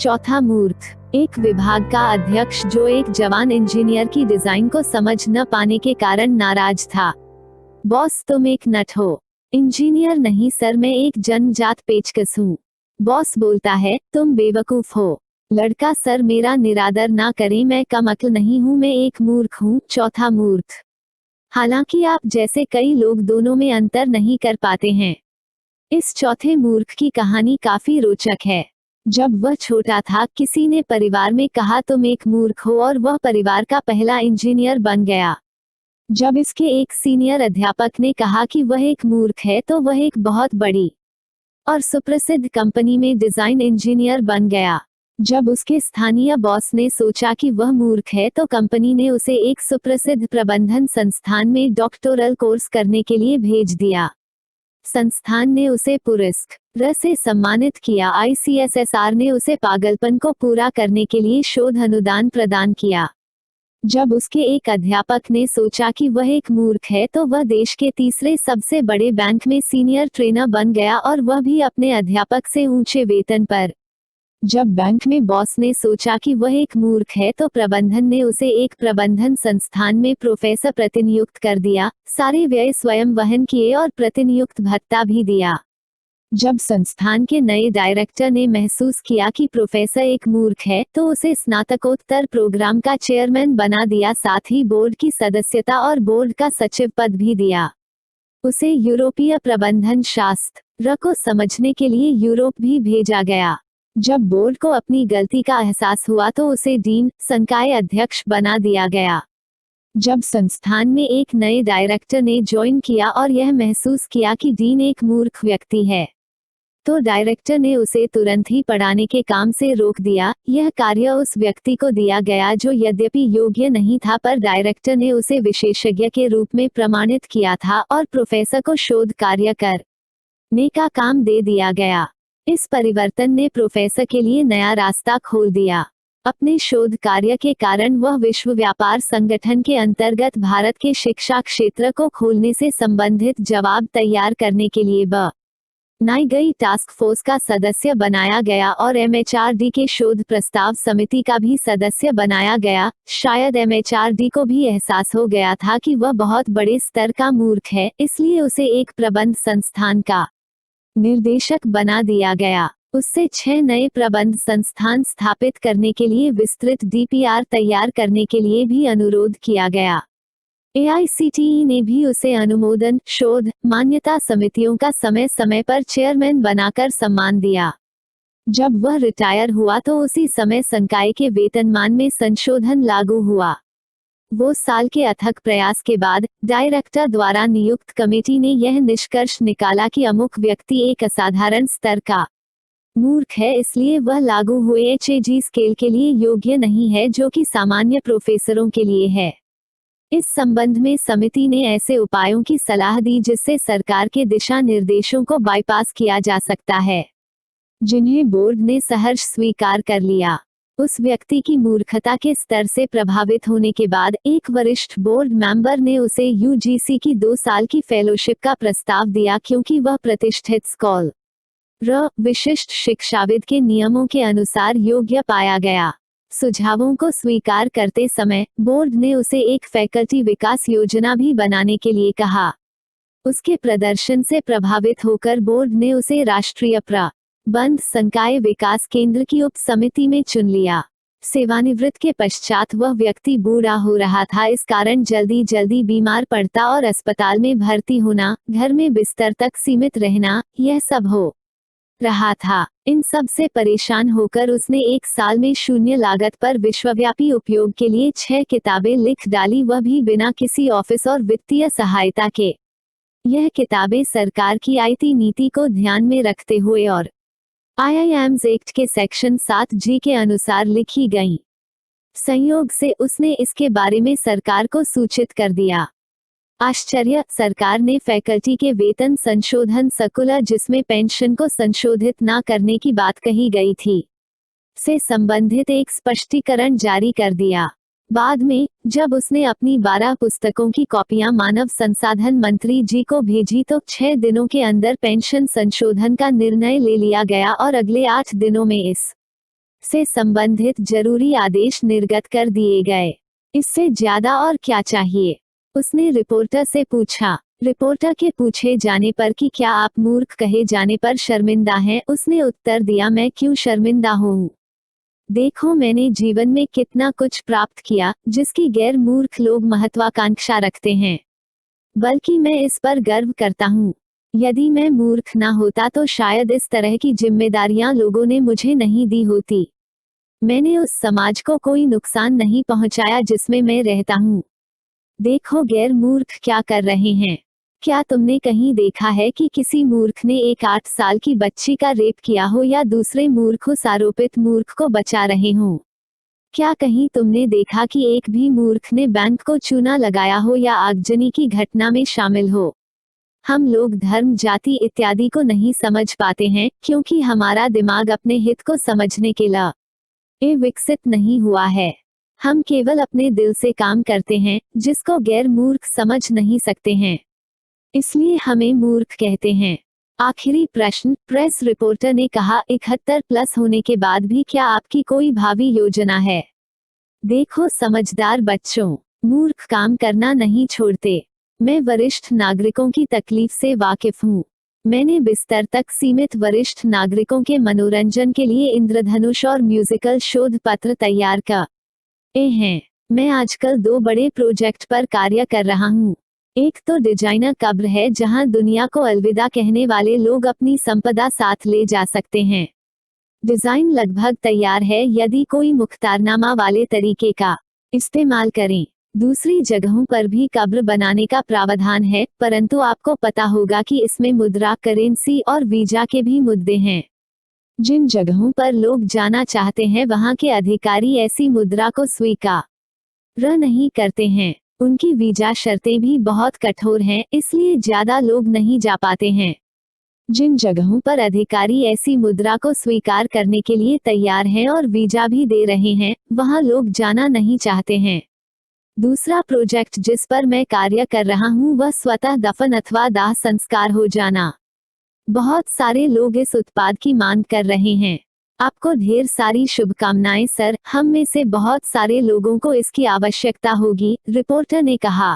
चौथा मूर्ख, एक विभाग का अध्यक्ष जो एक जवान इंजीनियर की डिजाइन को समझ न पाने के कारण नाराज था। बॉस तुम एक नट हो। इंजीनियर नहीं सर, मैं एक जन्मजात पेचकस हूँ। बॉस बोलता है तुम बेवकूफ हो। लड़का सर मेरा निरादर ना करें, मैं कम अक्ल नहीं हूँ, मैं एक मूर्ख हूँ। चौथा मूर्ख, हालांकि आप जैसे कई लोग दोनों में अंतर नहीं कर पाते हैं। इस चौथे मूर्ख की कहानी काफी रोचक है। जब वह छोटा था, किसी ने परिवार में कहा तुम एक मूर्ख हो और वह परिवार का पहला इंजीनियर बन गया। जब इसके एक सीनियर अध्यापक ने कहा कि वह एक मूर्ख है, तो वह एक बहुत बड़ी और सुप्रसिद्ध कंपनी में डिजाइन इंजीनियर बन गया। जब उसके स्थानीय बॉस ने सोचा कि वह मूर्ख है, तो कंपनी ने उसे एक सुप्रसिद्ध प्रबंधन संस्थान में डॉक्टोरल कोर्स करने के लिए भेज दिया। संस्थान ने उसे पुरस्कार से सम्मानित किया। ICSSR ने उसे पागलपन को पूरा करने के लिए शोध अनुदान प्रदान किया। जब उसके एक अध्यापक ने सोचा कि वह एक मूर्ख है, तो वह देश के तीसरे सबसे बड़े बैंक में सीनियर ट्रेनर बन गया, और वह भी अपने अध्यापक से ऊंचे वेतन पर। जब बैंक में बॉस ने सोचा कि वह एक मूर्ख है, तो प्रबंधन ने उसे एक प्रबंधन संस्थान में प्रोफेसर प्रतिनियुक्त कर दिया। सारे व्यय स्वयं वहन किए और प्रतिनियुक्त भत्ता भी दिया। जब संस्थान के नए डायरेक्टर ने महसूस किया कि प्रोफेसर एक मूर्ख है, तो उसे स्नातकोत्तर प्रोग्राम का चेयरमैन बना दिया, साथ ही बोर्ड की सदस्यता और बोर्ड का सचिव पद भी दिया। उसे यूरोपीय प्रबंधन शास्त्र को समझने के लिए यूरोप भी भेजा गया। जब बोर्ड को अपनी गलती का एहसास हुआ, तो उसे डीन संकाय अध्यक्ष बना दिया गया। जब संस्थान में एक नए डायरेक्टर ने ज्वाइन किया और यह महसूस किया कि डीन एक मूर्ख व्यक्ति है, तो डायरेक्टर ने उसे तुरंत ही पढ़ाने के काम से रोक दिया। यह कार्य उस व्यक्ति को दिया गया जो यद्यपि योग्य नहीं था, पर डायरेक्टर ने उसे विशेषज्ञ के रूप में प्रमाणित किया था और प्रोफेसर को शोध कार्य करने का काम दे दिया गया। इस परिवर्तन ने प्रोफेसर के लिए नया रास्ता खोल दिया। अपने शोध कार्य के कारण वह विश्व व्यापार संगठन के अंतर्गत भारत के शिक्षा क्षेत्र को खोलने से संबंधित जवाब तैयार करने के लिए बनाई गई टास्क फोर्स का सदस्य बनाया गया और MHRD के शोध प्रस्ताव समिति का भी सदस्य बनाया गया। शायद MHRD को भी एहसास हो गया था कि वह बहुत बड़े स्तर का मूर्ख है, इसलिए उसे एक प्रबंध संस्थान का निर्देशक बना दिया गया। उससे 6 नए प्रबंध संस्थान स्थापित करने के लिए विस्तृत DPR तैयार करने के लिए भी अनुरोध किया गया। AICTE ने भी उसे अनुमोदन, शोध, मान्यता समितियों का समय समय पर चेयरमैन बनाकर सम्मान दिया। जब वह रिटायर हुआ, तो उसी समय संकाय के वेतनमान में संशोधन लागू हुआ। वो साल के अथक प्रयास के बाद डायरेक्टर द्वारा नियुक्त कमेटी ने यह निष्कर्ष निकाला कि अमुक व्यक्ति एक असाधारण स्तर का मूर्ख है, इसलिए वह लागू हुए HAG स्केल के लिए योग्य नहीं है, जो कि सामान्य प्रोफेसरों के लिए है। इस संबंध में समिति ने ऐसे उपायों की सलाह दी जिससे सरकार के दिशा निर्देशों को बाईपास किया जा सकता है, जिन्हें बोर्ड ने सहर्ष स्वीकार कर लिया। उस व्यक्ति की मूर्खता के स्तर से प्रभावित होने के बाद एक वरिष्ठ बोर्ड मेंबर ने उसे UGC की 2 साल की फेलोशिप का प्रस्ताव दिया, क्योंकि वह प्रतिष्ठित स्कॉलर विशिष्ट शिक्षाविद के नियमों के अनुसार योग्य पाया गया। सुझावों को स्वीकार करते समय बोर्ड ने उसे एक फैकल्टी विकास योजना भी बनाने के लिए कहा। उसके प्रदर्शन से प्रभावित होकर बोर्ड ने उसे राष्ट्रीय प्रबंध संकाय विकास केंद्र की उप समिति में चुन लिया। सेवानिवृत्त के पश्चात वह व्यक्ति बूढ़ा हो रहा था, इस कारण जल्दी बीमार पड़ता और अस्पताल में भर्ती होना, घर में बिस्तर तक सीमित रहना, यह सब हो रहा था। इन सब से परेशान होकर उसने 1 साल में शून्य लागत पर विश्वव्यापी उपयोग के लिए 6 किताबें लिख डाली, वह भी बिना किसी ऑफिस और वित्तीय सहायता के। यह किताबें सरकार की IT नीति को ध्यान में रखते हुए और IIMs एक्ट के सेक्शन 7G के अनुसार लिखी गईं। संयोग से उसने इसके बारे में सरकार को सूचित कर दिया। आश्चर्य, सरकार ने फैकल्टी के वेतन संशोधन सर्कुलर, जिसमें पेंशन को संशोधित न करने की बात कही गई थी, से संबंधित एक स्पष्टीकरण जारी कर दिया। बाद में जब उसने अपनी 12 पुस्तकों की कॉपियां मानव संसाधन मंत्री जी को भेजी, तो 6 दिनों के अंदर पेंशन संशोधन का निर्णय ले लिया गया और अगले 8 दिनों में इस से संबंधित जरूरी आदेश निर्गत कर दिए गए। इससे ज्यादा और क्या चाहिए? उसने रिपोर्टर से पूछा। रिपोर्टर के पूछे जाने पर कि क्या आप मूर्ख कहे जाने पर शर्मिंदा हैं, उसने उत्तर दिया, मैं क्यों शर्मिंदा हूँ? देखो मैंने जीवन में कितना कुछ प्राप्त किया जिसकी गैर मूर्ख लोग महत्वाकांक्षा रखते हैं। बल्कि मैं इस पर गर्व करता हूँ। यदि मैं मूर्ख ना होता तो शायद इस तरह की जिम्मेदारियां लोगों ने मुझे नहीं दी होती। मैंने उस समाज को कोई नुकसान नहीं पहुंचाया जिसमें मैं रहता हूँ। देखो गैर मूर्ख क्या कर रहे हैं। क्या तुमने कहीं देखा है कि किसी मूर्ख ने एक 8 साल की बच्ची का रेप किया हो या दूसरे मूर्ख उस आरोपित मूर्ख को बचा रहे हों? क्या कहीं तुमने देखा कि एक भी मूर्ख ने बैंक को चूना लगाया हो या आगजनी की घटना में शामिल हो? हम लोग धर्म, जाति इत्यादि को नहीं समझ पाते हैं क्योंकि हमारा दिमाग अपने हित को समझने के लिए विकसित नहीं हुआ है। हम केवल अपने दिल से काम करते हैं, जिसको गैर मूर्ख समझ नहीं सकते हैं। इसलिए हमें मूर्ख कहते हैं। आखिरी प्रश्न, प्रेस रिपोर्टर ने कहा, 71 प्लस होने के बाद भी क्या आपकी कोई भावी योजना है? देखो समझदार बच्चों, मूर्ख काम करना नहीं छोड़ते। मैं वरिष्ठ नागरिकों की तकलीफ से वाकिफ हूँ। मैंने बिस्तर तक सीमित वरिष्ठ नागरिकों के मनोरंजन के लिए इंद्रधनुष और म्यूजिकल शोध पत्र तैयार किए हैं। मैं आजकल 2 बड़े प्रोजेक्ट पर कार्य कर रहा हूँ। एक तो डिजाइनर कब्र है जहां दुनिया को अलविदा कहने वाले लोग अपनी संपदा साथ ले जा सकते हैं। डिजाइन लगभग तैयार है, यदि कोई मुख्तारनामा वाले तरीके का इस्तेमाल करें। दूसरी जगहों पर भी कब्र बनाने का प्रावधान है, परंतु आपको पता होगा कि इसमें मुद्रा, करेंसी और वीजा के भी मुद्दे हैं। जिन जगहों पर लोग जाना चाहते हैं वहां के अधिकारी ऐसी मुद्रा को स्वीकार नहीं करते हैं। उनकी वीजा शर्तें भी बहुत कठोर हैं, इसलिए ज्यादा लोग नहीं जा पाते हैं। जिन जगहों पर अधिकारी ऐसी मुद्रा को स्वीकार करने के लिए तैयार हैं और वीजा भी दे रहे हैं, वहां लोग जाना नहीं चाहते हैं। दूसरा प्रोजेक्ट जिस पर मैं कार्य कर रहा हूं वह स्वतः दफन अथवा दाह संस्कार हो जाना। बहुत सारे लोग इस उत्पाद की मांग कर रहे हैं। आपको ढेर सारी शुभकामनाएं सर, हम में से बहुत सारे लोगों को इसकी आवश्यकता होगी, रिपोर्टर ने कहा।